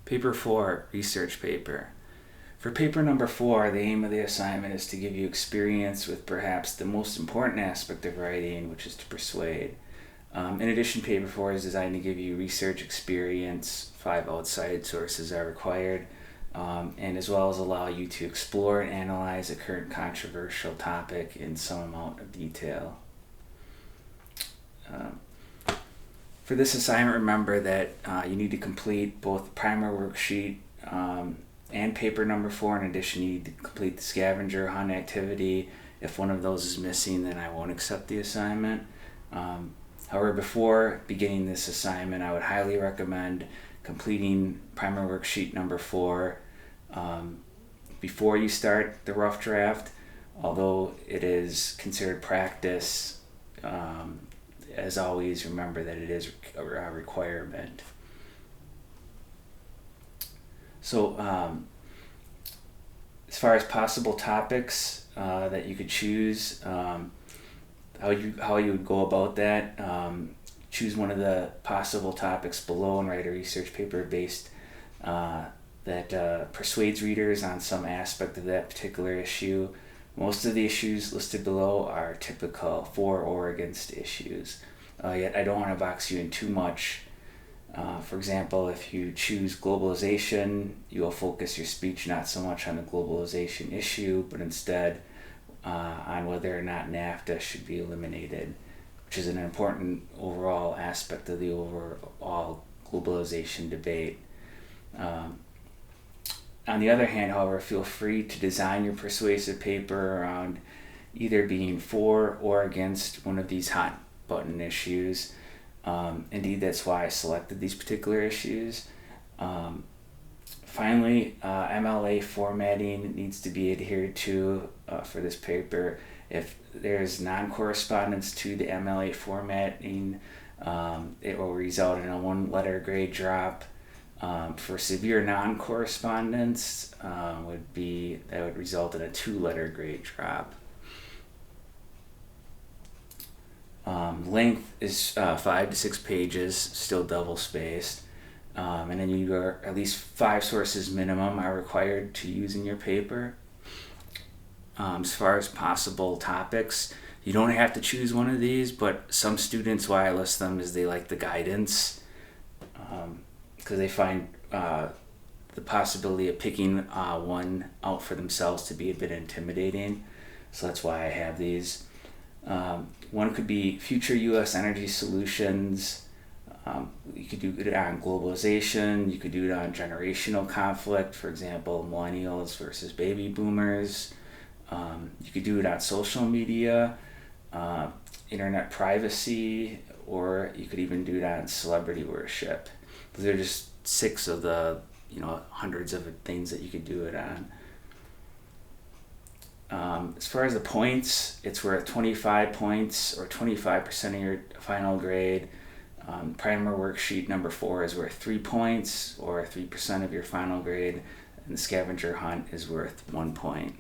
Paper 4, research paper. For paper number 4, the aim of the assignment is to give you experience with perhaps the most important aspect of writing, which is to persuade. In addition, paper 4 is designed to give you research experience. 5 outside sources are required, and as well as allow you to explore and analyze a current controversial topic in some amount of detail. For this assignment, remember that you need to complete both the primer worksheet and paper number 4. In addition, you need to complete the scavenger hunt activity. If one of those is missing, then I won't accept the assignment. However, before beginning this assignment, I would highly recommend completing primer worksheet number 4 before you start the rough draft, although it is considered practice. As always, remember that it is a requirement. So, as far as possible topics that you could choose, how you would go about that, choose one of the possible topics below and write a research paper based that persuades readers on some aspect of that particular issue. Most of the issues listed below are typical for or against issues. Yet I don't want to box you in too much. For example, if you choose globalization, you will focus your speech not so much on the globalization issue, but instead on whether or not NAFTA should be eliminated, which is an important overall aspect of the overall globalization debate. On the other hand, however, feel free to design your persuasive paper around either being for or against one of these hot button issues. Indeed, that's why I selected these particular issues. Finally, MLA formatting needs to be adhered to for this paper. If there's non-correspondence to the MLA formatting, it will result in a 1-letter grade drop. For severe non-correspondence, that would result in a 2-letter grade drop. Length is 5 to 6 pages, still double spaced. And then you are at least 5 sources minimum are required to use in your paper. As far as possible topics, you don't have to choose one of these, but some students, why I list them is they like the guidance, because they find the possibility of picking one out for themselves to be a bit intimidating. So that's why I have these. One could be future U.S. energy solutions. You could do it on globalization. You could do it on generational conflict, for example, millennials versus baby boomers. You could do it on social media, internet privacy, or you could even do it on celebrity worship. Those are just 6 of the hundreds of things that you could do it on. As far as the points, it's worth 25 points or 25% of your final grade. Primer worksheet number 4 is worth 3 points or 3% of your final grade, and the scavenger hunt is worth 1 point.